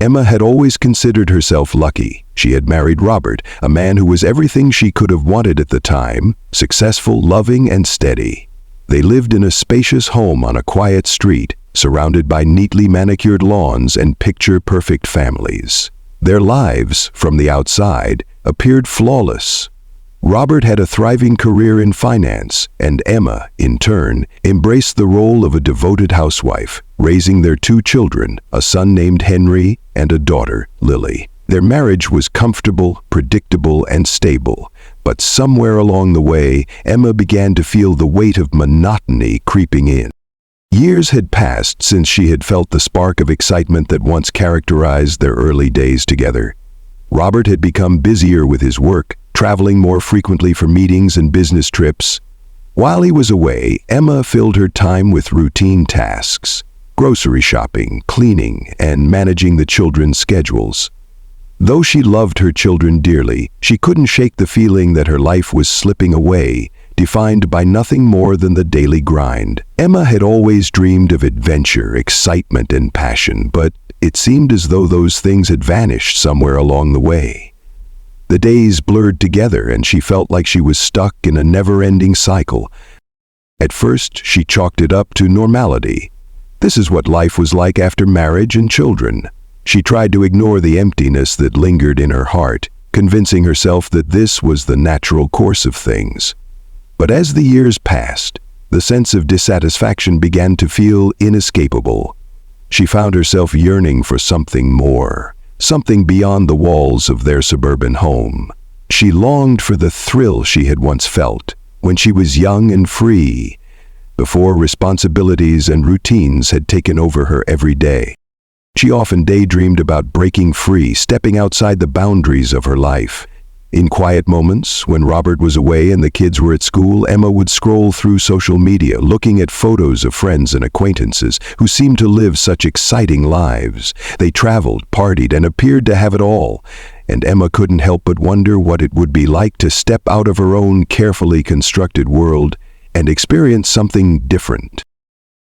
Emma had always considered herself lucky. She had married Robert, a man who was everything she could have wanted at the time, successful, loving, and steady. They lived in a spacious home on a quiet street, surrounded by neatly manicured lawns and picture-perfect families. Their lives, from the outside, appeared flawless. Robert had a thriving career in finance, and Emma, in turn, embraced the role of a devoted housewife, raising their 2 children, a son named Henry and a daughter, Lily. Their marriage was comfortable, predictable, and stable, but somewhere along the way, Emma began to feel the weight of monotony creeping in. Years had passed since she had felt the spark of excitement that once characterized their early days together. Robert had become busier with his work, traveling more frequently for meetings and business trips. While he was away, Emma filled her time with routine tasks, grocery shopping, cleaning, and managing the children's schedules. Though she loved her children dearly, she couldn't shake the feeling that her life was slipping away, defined by nothing more than the daily grind. Emma had always dreamed of adventure, excitement, and passion, but it seemed as though those things had vanished somewhere along the way. The days blurred together, and she felt like she was stuck in a never-ending cycle. At first, she chalked it up to normality. This is what life was like after marriage and children. She tried to ignore the emptiness that lingered in her heart, convincing herself that this was the natural course of things. But as the years passed, the sense of dissatisfaction began to feel inescapable. She found herself yearning for something more, something beyond the walls of their suburban home. She longed for the thrill she had once felt when she was young and free, before responsibilities and routines had taken over her every day. She often daydreamed about breaking free, stepping outside the boundaries of her life. In quiet moments, when Robert was away and the kids were at school, Emma would scroll through social media, looking at photos of friends and acquaintances who seemed to live such exciting lives. They traveled, partied, and appeared to have it all, and Emma couldn't help but wonder what it would be like to step out of her own carefully constructed world and experience something different.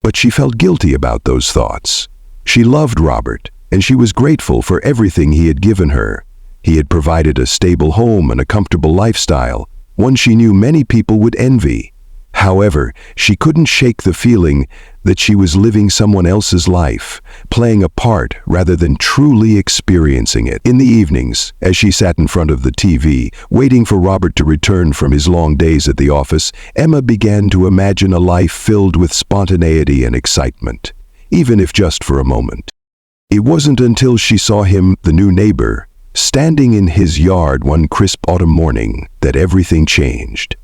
But she felt guilty about those thoughts. She loved Robert, and she was grateful for everything he had given her. He had provided a stable home and a comfortable lifestyle, one she knew many people would envy. However, she couldn't shake the feeling that she was living someone else's life, playing a part rather than truly experiencing it. In the evenings, as she sat in front of the TV, waiting for Robert to return from his long days at the office, Emma began to imagine a life filled with spontaneity and excitement, even if just for a moment. It wasn't until she saw him, the new neighbor, standing in his yard one crisp autumn morning, that everything changed.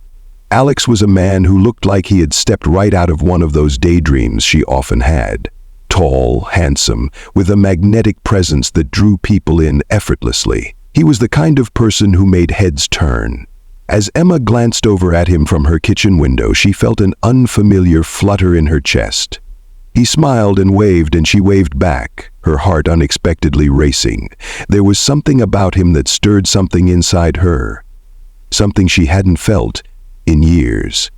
Alex was a man who looked like he had stepped right out of one of those daydreams she often had. Tall, handsome, with a magnetic presence that drew people in effortlessly. He was the kind of person who made heads turn. As Emma glanced over at him from her kitchen window, she felt an unfamiliar flutter in her chest. He smiled and she waved back, her heart unexpectedly racing. There was something about him that stirred something inside her, something she hadn't felt in years.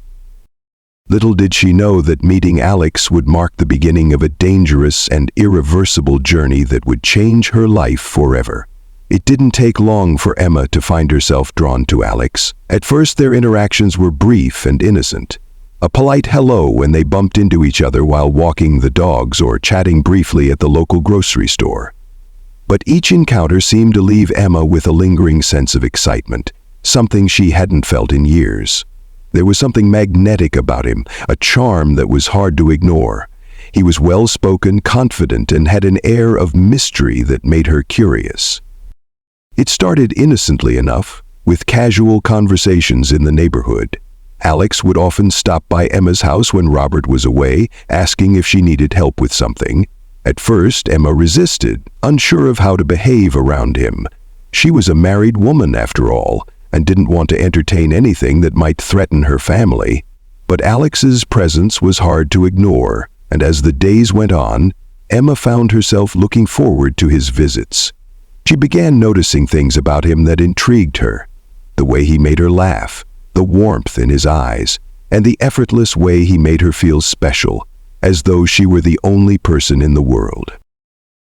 Little did she know that meeting Alex would mark the beginning of a dangerous and irreversible journey that would change her life forever. It didn't take long for Emma to find herself drawn to Alex. At first, their interactions were brief and innocent. A polite hello when they bumped into each other while walking the dogs or chatting briefly at the local grocery store. But each encounter seemed to leave Emma with a lingering sense of excitement, something she hadn't felt in years. There was something magnetic about him, a charm that was hard to ignore. He was well-spoken, confident, and had an air of mystery that made her curious. It started innocently enough, with casual conversations in the neighborhood. Alex would often stop by Emma's house when Robert was away, asking if she needed help with something. At first, Emma resisted, unsure of how to behave around him. She was a married woman, after all, and didn't want to entertain anything that might threaten her family. But Alex's presence was hard to ignore, and as the days went on, Emma found herself looking forward to his visits. She began noticing things about him that intrigued her. The way he made her laugh, the warmth in his eyes, and the effortless way he made her feel special, as though she were the only person in the world.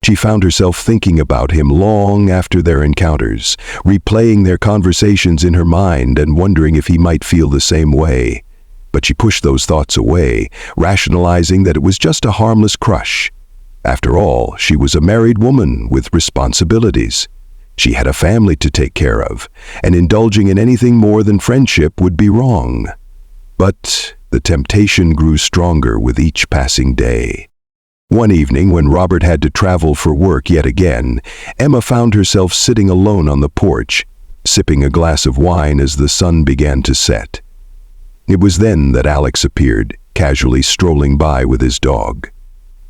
She found herself thinking about him long after their encounters, replaying their conversations in her mind and wondering if he might feel the same way. But she pushed those thoughts away, rationalizing that it was just a harmless crush. After all, she was a married woman with responsibilities. She had a family to take care of, and indulging in anything more than friendship would be wrong. But the temptation grew stronger with each passing day. One evening, when Robert had to travel for work yet again, Emma found herself sitting alone on the porch, sipping a glass of wine as the sun began to set. It was then that Alex appeared, casually strolling by with his dog.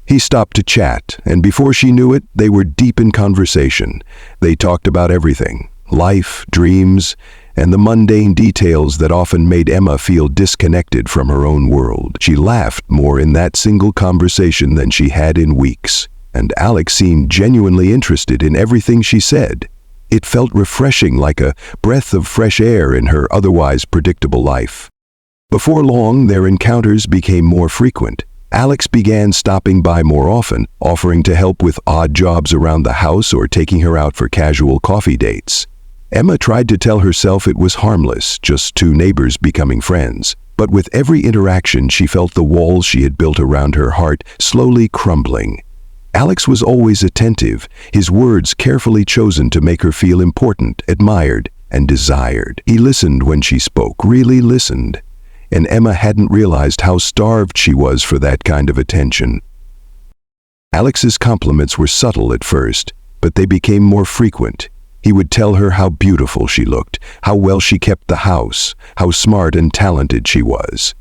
He stopped to chat, and before she knew it, they were deep in conversation. They talked about everything: life, dreams, and the mundane details that often made Emma feel disconnected from her own world. She laughed more in that single conversation than she had in weeks, and Alex seemed genuinely interested in everything she said. It felt refreshing, like a breath of fresh air in her otherwise predictable life. Before long, their encounters became more frequent. Alex began stopping by more often, offering to help with odd jobs around the house or taking her out for casual coffee dates. Emma tried to tell herself it was harmless, just two neighbors becoming friends. But with every interaction, she felt the walls she had built around her heart slowly crumbling. Alex was always attentive, his words carefully chosen to make her feel important, admired, and desired. He listened when she spoke, really listened. And Emma hadn't realized how starved she was for that kind of attention. Alex's compliments were subtle at first, but they became more frequent. He would tell her how beautiful she looked, how well she kept the house, how smart and talented she was.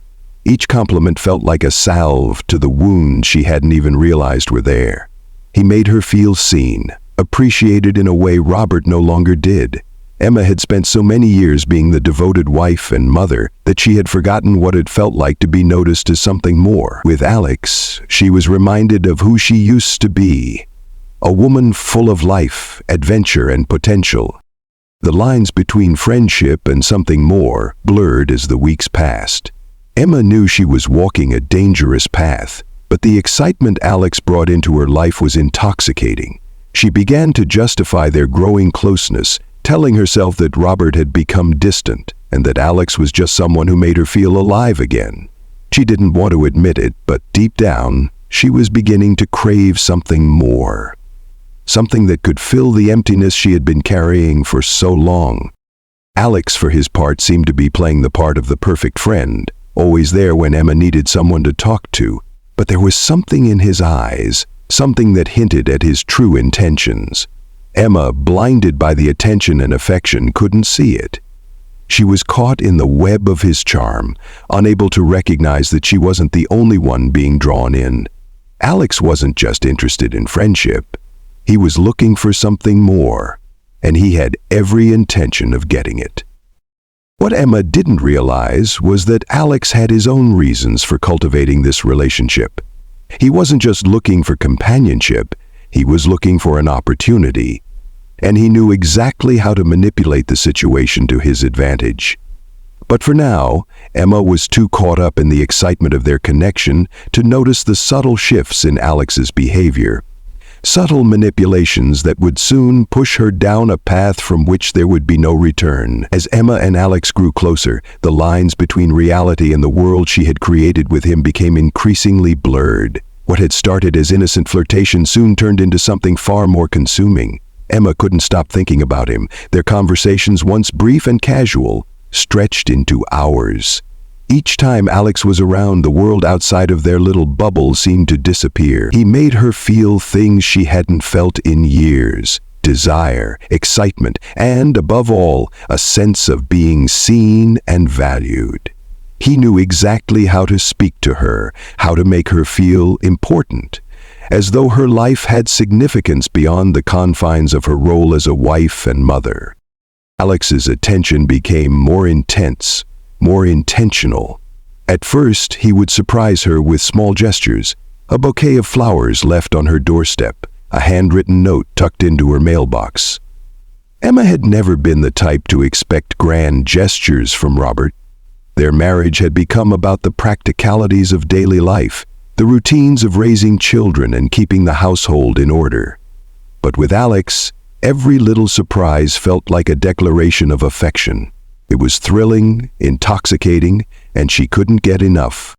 Each compliment felt like a salve to the wounds she hadn't even realized were there. He made her feel seen, appreciated in a way Robert no longer did. Emma had spent so many years being the devoted wife and mother that she had forgotten what it felt like to be noticed as something more. With Alex, she was reminded of who she used to be, a woman full of life, adventure, and potential. The lines between friendship and something more blurred as the weeks passed. Emma knew she was walking a dangerous path, but the excitement Alex brought into her life was intoxicating. She began to justify their growing closeness, telling herself that Robert had become distant and that Alex was just someone who made her feel alive again. She didn't want to admit it, but deep down, she was beginning to crave something more. Something that could fill the emptiness she had been carrying for so long. Alex, for his part, seemed to be playing the part of the perfect friend, always there when Emma needed someone to talk to. But there was something in his eyes, something that hinted at his true intentions. Emma, blinded by the attention and affection, couldn't see it. She was caught in the web of his charm, unable to recognize that she wasn't the only one being drawn in. Alex wasn't just interested in friendship. He was looking for something more, and he had every intention of getting it. What Emma didn't realize was that Alex had his own reasons for cultivating this relationship. He wasn't just looking for companionship, he was looking for an opportunity. And he knew exactly how to manipulate the situation to his advantage. But for now, Emma was too caught up in the excitement of their connection to notice the subtle shifts in Alex's behavior. Subtle manipulations that would soon push her down a path from which there would be no return. As Emma and Alex grew closer, the lines between reality and the world she had created with him became increasingly blurred. What had started as innocent flirtation soon turned into something far more consuming. Emma couldn't stop thinking about him. Their conversations, once brief and casual, stretched into hours. Each time Alex was around, the world outside of their little bubble seemed to disappear. He made her feel things she hadn't felt in years: desire, excitement, and, above all, a sense of being seen and valued. He knew exactly how to speak to her, how to make her feel important, as though her life had significance beyond the confines of her role as a wife and mother. Alex's attention became more intense, more intentional. At first, he would surprise her with small gestures, a bouquet of flowers left on her doorstep, a handwritten note tucked into her mailbox. Emma had never been the type to expect grand gestures from Robert. Their marriage had become about the practicalities of daily life: the routines of raising children and keeping the household in order. But with Alex, every little surprise felt like a declaration of affection. It was thrilling, intoxicating, and she couldn't get enough.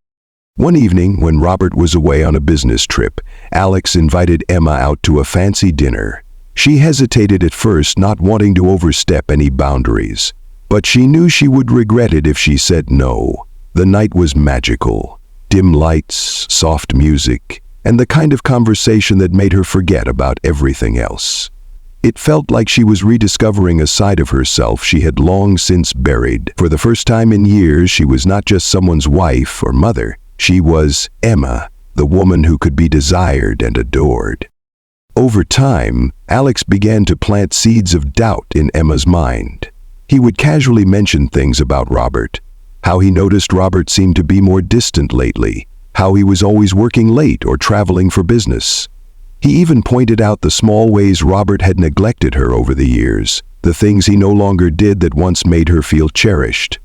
One evening, when Robert was away on a business trip, Alex invited Emma out to a fancy dinner. She hesitated at first, not wanting to overstep any boundaries. But she knew she would regret it if she said no. The night was magical. Dim lights, soft music, and the kind of conversation that made her forget about everything else. It felt like she was rediscovering a side of herself she had long since buried. For the first time in years, she was not just someone's wife or mother. She was Emma, the woman who could be desired and adored. Over time, Alex began to plant seeds of doubt in Emma's mind. He would casually mention things about Robert, how he noticed Robert seemed to be more distant lately, how he was always working late or traveling for business. He even pointed out the small ways Robert had neglected her over the years, the things he no longer did that once made her feel cherished.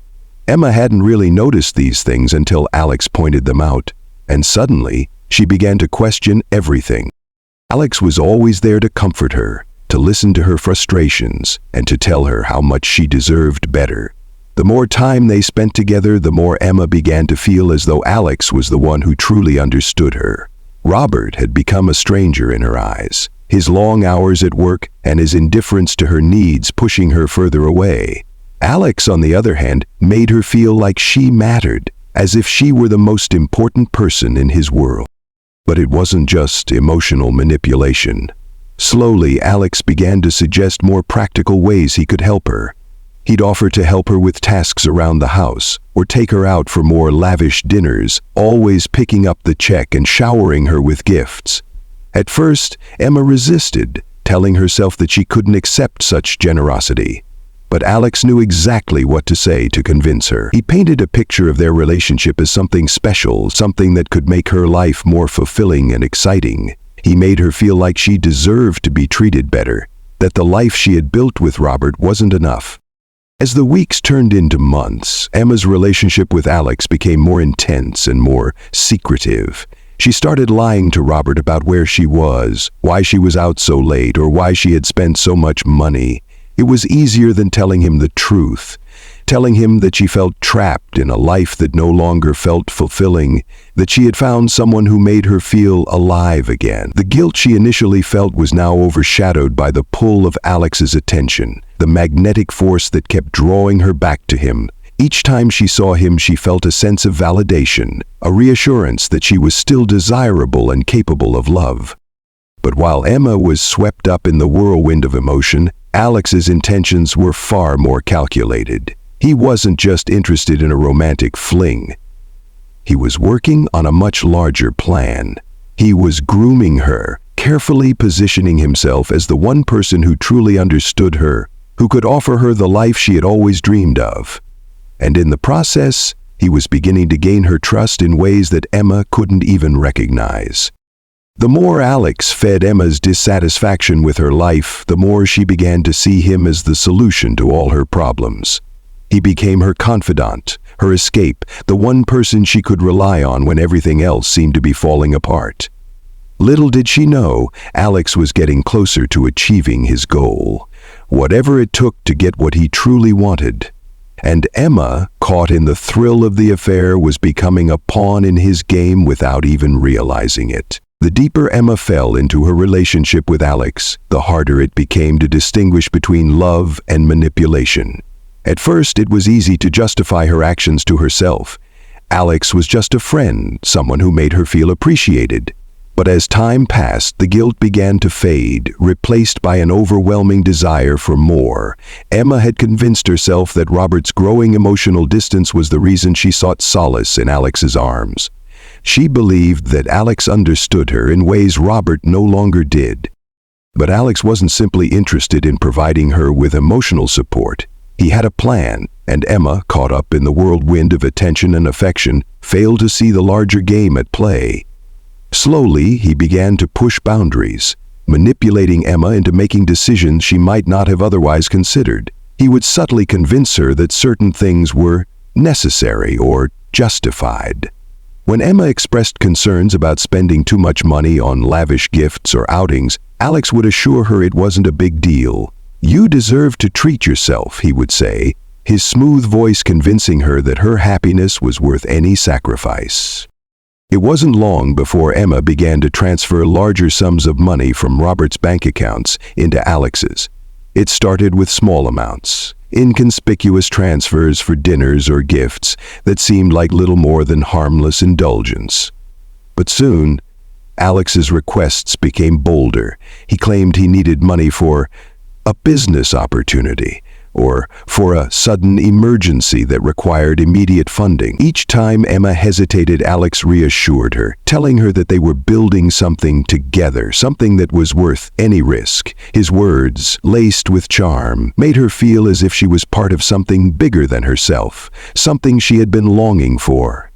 Emma hadn't really noticed these things until Alex pointed them out, and suddenly, she began to question everything. Alex was always there to comfort her, to listen to her frustrations, and to tell her how much she deserved better. The more time they spent together, the more Emma began to feel as though Alex was the one who truly understood her. Robert had become a stranger in her eyes, his long hours at work and his indifference to her needs pushing her further away. Alex, on the other hand, made her feel like she mattered, as if she were the most important person in his world. But it wasn't just emotional manipulation. Slowly, Alex began to suggest more practical ways he could help her. He'd offer to help her with tasks around the house, or take her out for more lavish dinners, always picking up the check and showering her with gifts. At first, Emma resisted, telling herself that she couldn't accept such generosity. But Alex knew exactly what to say to convince her. He painted a picture of their relationship as something special, something that could make her life more fulfilling and exciting. He made her feel like she deserved to be treated better, that the life she had built with Robert wasn't enough. As the weeks turned into months, Emma's relationship with Alex became more intense and more secretive. She started lying to Robert about where she was, why she was out so late, or why she had spent so much money. It was easier than telling him the truth, telling him that she felt trapped in a life that no longer felt fulfilling, that she had found someone who made her feel alive again. The guilt she initially felt was now overshadowed by the pull of Alex's attention, the magnetic force that kept drawing her back to him. Each time she saw him, she felt a sense of validation, a reassurance that she was still desirable and capable of love. But while Emma was swept up in the whirlwind of emotion, Alex's intentions were far more calculated. He wasn't just interested in a romantic fling. He was working on a much larger plan. He was grooming her, carefully positioning himself as the one person who truly understood her, who could offer her the life she had always dreamed of. And in the process, he was beginning to gain her trust in ways that Emma couldn't even recognize. The more Alex fed Emma's dissatisfaction with her life, the more she began to see him as the solution to all her problems. He became her confidant, her escape, the one person she could rely on when everything else seemed to be falling apart. Little did she know, Alex was getting closer to achieving his goal, whatever it took to get what he truly wanted. And Emma, caught in the thrill of the affair, was becoming a pawn in his game without even realizing it. The deeper Emma fell into her relationship with Alex, the harder it became to distinguish between love and manipulation. At first, it was easy to justify her actions to herself. Alex was just a friend, someone who made her feel appreciated. But as time passed, the guilt began to fade, replaced by an overwhelming desire for more. Emma had convinced herself that Robert's growing emotional distance was the reason she sought solace in Alex's arms. She believed that Alex understood her in ways Robert no longer did. But Alex wasn't simply interested in providing her with emotional support. He had a plan, and Emma, caught up in the whirlwind of attention and affection, failed to see the larger game at play. Slowly, he began to push boundaries, manipulating Emma into making decisions she might not have otherwise considered. He would subtly convince her that certain things were necessary or justified. When Emma expressed concerns about spending too much money on lavish gifts or outings, Alex would assure her it wasn't a big deal. "You deserve to treat yourself," he would say, his smooth voice convincing her that her happiness was worth any sacrifice. It wasn't long before Emma began to transfer larger sums of money from Robert's bank accounts into Alex's. It started with small amounts, inconspicuous transfers for dinners or gifts that seemed like little more than harmless indulgence. But soon, Alex's requests became bolder. He claimed he needed money for a business opportunity, or for a sudden emergency that required immediate funding. Each time Emma hesitated, Alex reassured her, telling her that they were building something together, something that was worth any risk. His words, laced with charm, made her feel as if she was part of something bigger than herself, something she had been longing for.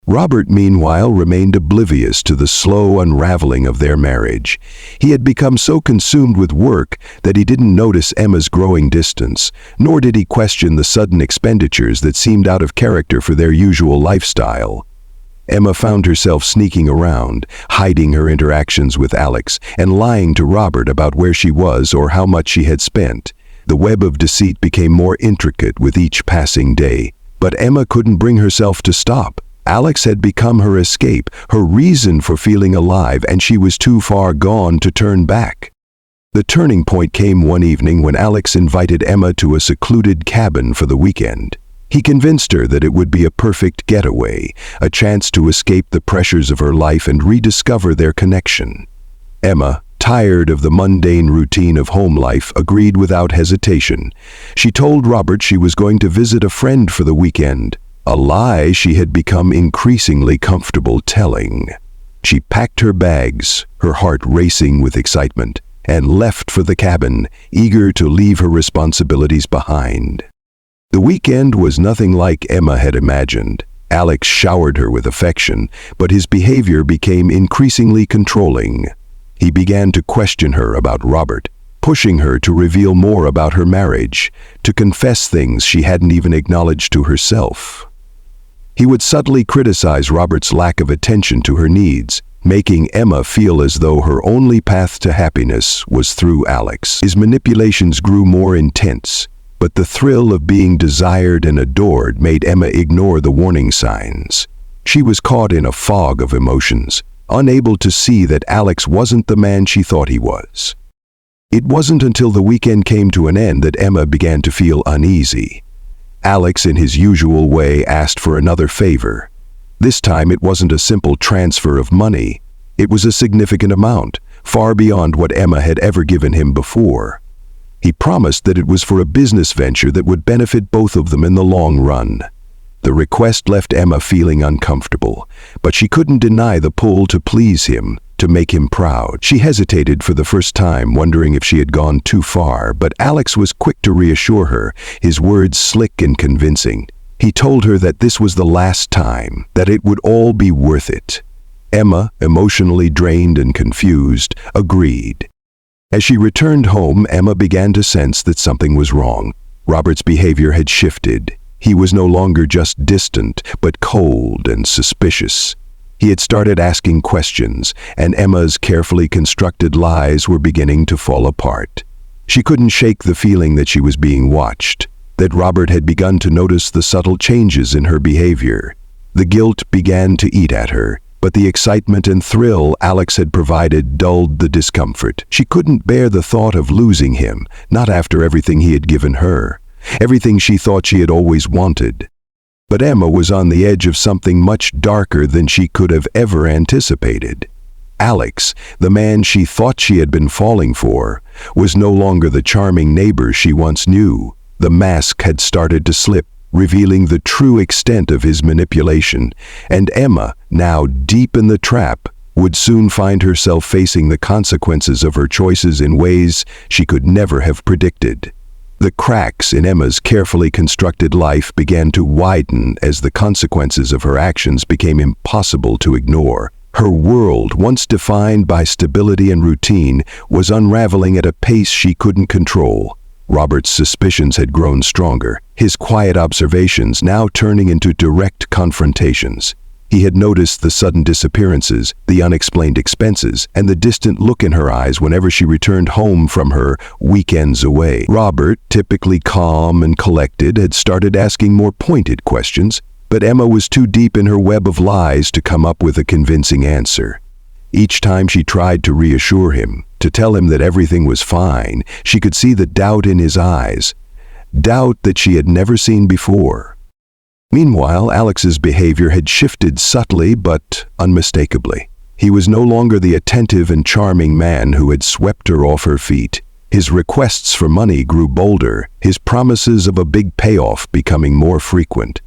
Robert, meanwhile, remained oblivious to the slow unraveling of their marriage. He had become so consumed with work that he didn't notice Emma's growing distance, nor did he question the sudden expenditures that seemed out of character for their usual lifestyle. Emma found herself sneaking around, hiding her interactions with Alex, and lying to Robert about where she was or how much she had spent. The web of deceit became more intricate with each passing day, but Emma couldn't bring herself to stop. Alex had become her escape, her reason for feeling alive, and she was too far gone to turn back. The turning point came one evening when Alex invited Emma to a secluded cabin for the weekend. He convinced her that it would be a perfect getaway, a chance to escape the pressures of her life and rediscover their connection. Emma, tired of the mundane routine of home life, agreed without hesitation. She told Robert she was going to visit a friend for the weekend, a lie she had become increasingly comfortable telling. She packed her bags, her heart racing with excitement, and left for the cabin, eager to leave her responsibilities behind. The weekend was nothing like Emma had imagined. Alex showered her with affection, but his behavior became increasingly controlling. He began to question her about Robert, pushing her to reveal more about her marriage, to confess things she hadn't even acknowledged to herself. He would subtly criticize Robert's lack of attention to her needs, making Emma feel as though her only path to happiness was through Alex. His manipulations grew more intense, but the thrill of being desired and adored made Emma ignore the warning signs. She was caught in a fog of emotions, unable to see that Alex wasn't the man she thought he was. It wasn't until the weekend came to an end that Emma began to feel uneasy. Alex, in his usual way, asked for another favor. This time it wasn't a simple transfer of money. It was a significant amount, far beyond what Emma had ever given him before. He promised that it was for a business venture that would benefit both of them in the long run. The request left Emma feeling uncomfortable, but she couldn't deny the pull to please him, to make him proud. She hesitated for the first time, wondering if she had gone too far, but Alex was quick to reassure her, his words slick and convincing. He told her that this was the last time, that it would all be worth it. Emma, emotionally drained and confused, agreed. As she returned home, Emma began to sense that something was wrong. Robert's behavior had shifted. He was no longer just distant, but cold and suspicious. He had started asking questions, and Emma's carefully constructed lies were beginning to fall apart. She couldn't shake the feeling that she was being watched, that Robert had begun to notice the subtle changes in her behavior. The guilt began to eat at her, but the excitement and thrill Alex had provided dulled the discomfort. She couldn't bear the thought of losing him, not after everything he had given her, everything she thought she had always wanted. But Emma was on the edge of something much darker than she could have ever anticipated. Alex, the man she thought she had been falling for, was no longer the charming neighbor she once knew. The mask had started to slip, revealing the true extent of his manipulation, and Emma, now deep in the trap, would soon find herself facing the consequences of her choices in ways she could never have predicted. The cracks in Emma's carefully constructed life began to widen as the consequences of her actions became impossible to ignore. Her world, once defined by stability and routine, was unraveling at a pace she couldn't control. Robert's suspicions had grown stronger, his quiet observations now turning into direct confrontations. He had noticed the sudden disappearances, the unexplained expenses, and the distant look in her eyes whenever she returned home from her weekends away. Robert, typically calm and collected, had started asking more pointed questions, but Emma was too deep in her web of lies to come up with a convincing answer. Each time she tried to reassure him, to tell him that everything was fine, she could see the doubt in his eyes, doubt that she had never seen before. Meanwhile, Alex's behavior had shifted subtly but unmistakably. He was no longer the attentive and charming man who had swept her off her feet. His requests for money grew bolder, his promises of a big payoff becoming more frequent.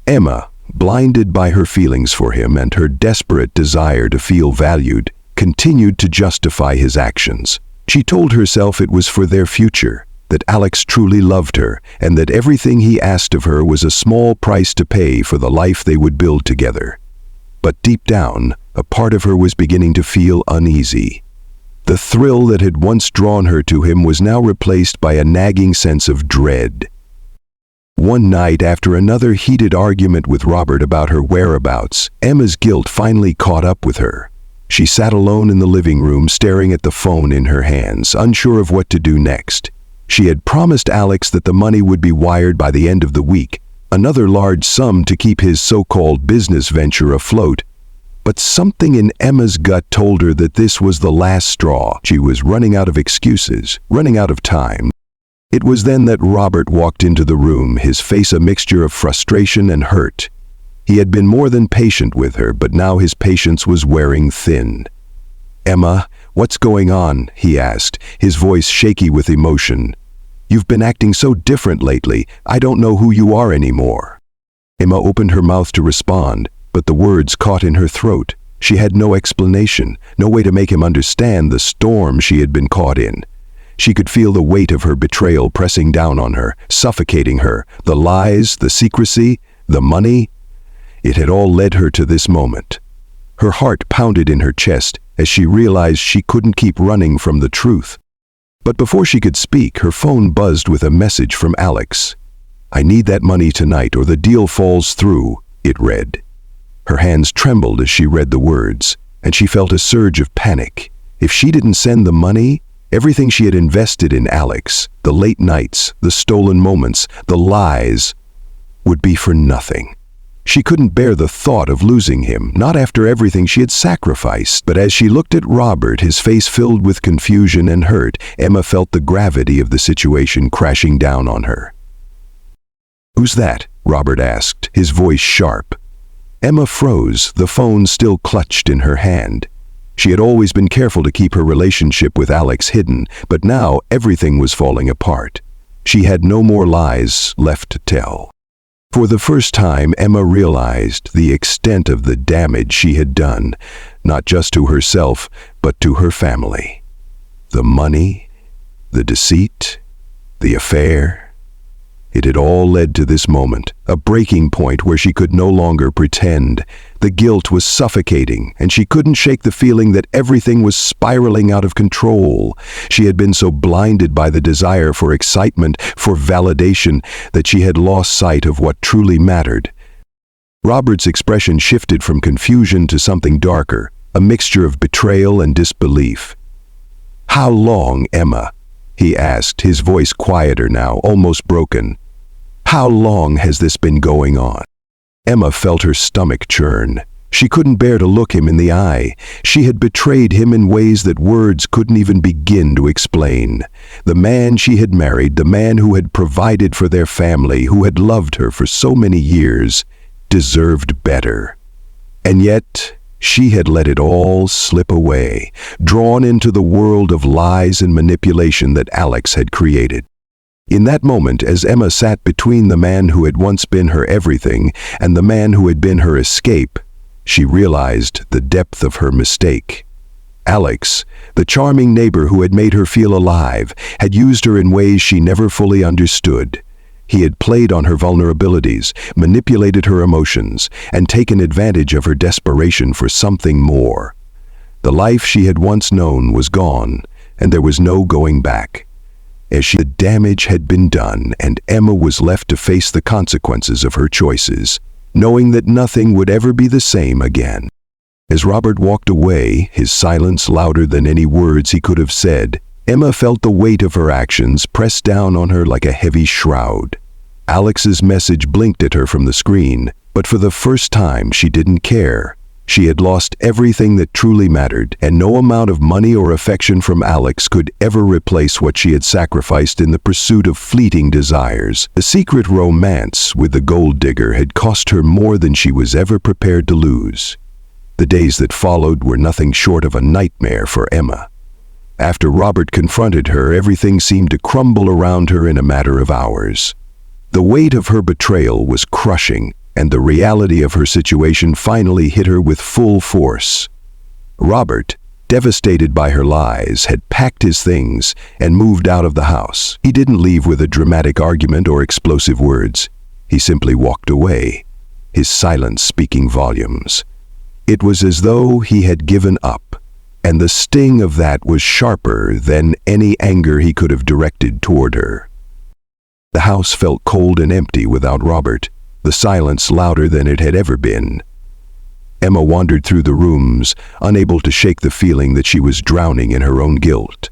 Emma, blinded by her feelings for him and her desperate desire to feel valued, continued to justify his actions. She told herself it was for their future, that Alex truly loved her, and that everything he asked of her was a small price to pay for the life they would build together. But deep down, a part of her was beginning to feel uneasy. The thrill that had once drawn her to him was now replaced by a nagging sense of dread. One night, after another heated argument with Robert about her whereabouts, Emma's guilt finally caught up with her. She sat alone in the living room, staring at the phone in her hands, unsure of what to do next. She had promised Alex that the money would be wired by the end of the week, another large sum to keep his so-called business venture afloat. But something in Emma's gut told her that this was the last straw. She was running out of excuses, running out of time. It was then that Robert walked into the room, his face a mixture of frustration and hurt. He had been more than patient with her, but now his patience was wearing thin. "Emma, what's going on?" he asked, his voice shaky with emotion. "You've been acting so different lately. I don't know who you are anymore." Emma opened her mouth to respond, but the words caught in her throat. She had no explanation, no way to make him understand the storm she had been caught in. She could feel the weight of her betrayal pressing down on her, suffocating her. The lies, the secrecy, the money. It had all led her to this moment. Her heart pounded in her chest as she realized she couldn't keep running from the truth. But before she could speak, her phone buzzed with a message from Alex. "I need that money tonight or the deal falls through," it read. Her hands trembled as she read the words, and she felt a surge of panic. If she didn't send the money, everything she had invested in Alex, the late nights, the stolen moments, the lies, would be for nothing. She couldn't bear the thought of losing him, not after everything she had sacrificed. But as she looked at Robert, his face filled with confusion and hurt, Emma felt the gravity of the situation crashing down on her. "Who's that?" Robert asked, his voice sharp. Emma froze, the phone still clutched in her hand. She had always been careful to keep her relationship with Alex hidden, but now everything was falling apart. She had no more lies left to tell. For the first time, Emma realized the extent of the damage she had done, not just to herself, but to her family. The money, the deceit, the affair. It had all led to this moment, a breaking point where she could no longer pretend. The guilt was suffocating, and she couldn't shake the feeling that everything was spiraling out of control. She had been so blinded by the desire for excitement, for validation, that she had lost sight of what truly mattered. Robert's expression shifted from confusion to something darker, a mixture of betrayal and disbelief. "How long, Emma?" he asked, his voice quieter now, almost broken. "How long has this been going on?" Emma felt her stomach churn. She couldn't bear to look him in the eye. She had betrayed him in ways that words couldn't even begin to explain. The man she had married, the man who had provided for their family, who had loved her for so many years, deserved better. And yet, she had let it all slip away, drawn into the world of lies and manipulation that Alex had created. In that moment, as Emma sat between the man who had once been her everything and the man who had been her escape, she realized the depth of her mistake. Alex, the charming neighbor who had made her feel alive, had used her in ways she never fully understood. He had played on her vulnerabilities, manipulated her emotions, and taken advantage of her desperation for something more. The life she had once known was gone, and there was no going back. The damage had been done, and Emma was left to face the consequences of her choices. knowing that nothing would ever be the same again. As Robert walked away, his silence louder than any words he could have said, Emma felt the weight of her actions pressed down on her like a heavy shroud. Alex's message blinked at her from the screen, but for the first time she didn't care. She had lost everything that truly mattered, and no amount of money or affection from Alex could ever replace what she had sacrificed in the pursuit of fleeting desires. The secret romance with the gold digger had cost her more than she was ever prepared to lose. The days that followed were nothing short of a nightmare for Emma. After Robert confronted her, everything seemed to crumble around her in a matter of hours. The weight of her betrayal was crushing, and the reality of her situation finally hit her with full force. Robert, devastated by her lies, had packed his things and moved out of the house. He didn't leave with a dramatic argument or explosive words. He simply walked away, his silence speaking volumes. It was as though he had given up, and the sting of that was sharper than any anger he could have directed toward her. The house felt cold and empty without Robert, the silence louder than it had ever been. Emma wandered through the rooms, unable to shake the feeling that she was drowning in her own guilt.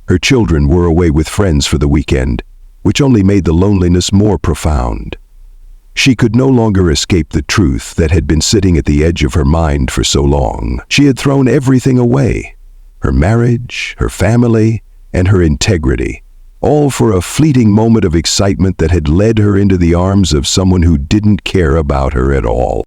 Her children were away with friends for the weekend, which only made the loneliness more profound. She could no longer escape the truth that had been sitting at the edge of her mind for so long. She had thrown everything away: her marriage, her family, and her integrity, all for a fleeting moment of excitement that had led her into the arms of someone who didn't care about her at all.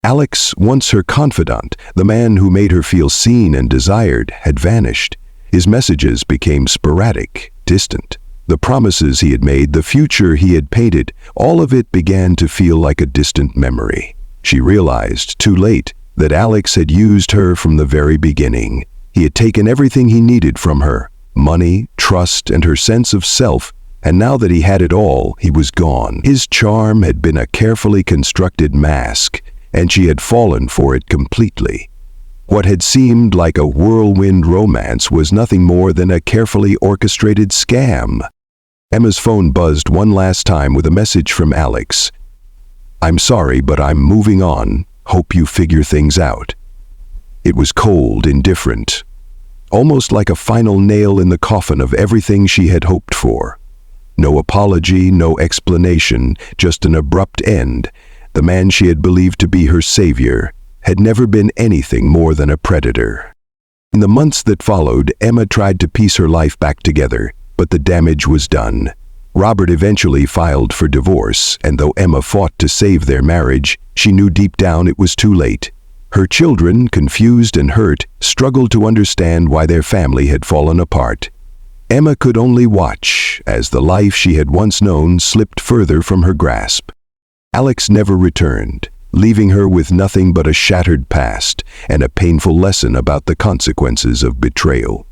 Alex, once her confidant, the man who made her feel seen and desired, had vanished. His messages became sporadic, distant. The promises he had made, the future he had painted, all of it began to feel like a distant memory. She realized, too late, that Alex had used her from the very beginning. He had taken everything he needed from her: money, trust, and her sense of self, and now that he had it all, he was gone. His charm had been a carefully constructed mask, and she had fallen for it completely. What had seemed like a whirlwind romance was nothing more than a carefully orchestrated scam. Emma's phone buzzed one last time with a message from Alex. "I'm sorry, but I'm moving on. Hope you figure things out." It was cold, indifferent, almost like a final nail in the coffin of everything she had hoped for. No apology, no explanation, just an abrupt end. The man she had believed to be her savior had never been anything more than a predator. In the months that followed, Emma tried to piece her life back together, but the damage was done. Robert eventually filed for divorce, and though Emma fought to save their marriage, she knew deep down it was too late. Her children, confused and hurt, struggled to understand why their family had fallen apart. Emma could only watch as the life she had once known slipped further from her grasp. Alex never returned, leaving her with nothing but a shattered past and a painful lesson about the consequences of betrayal.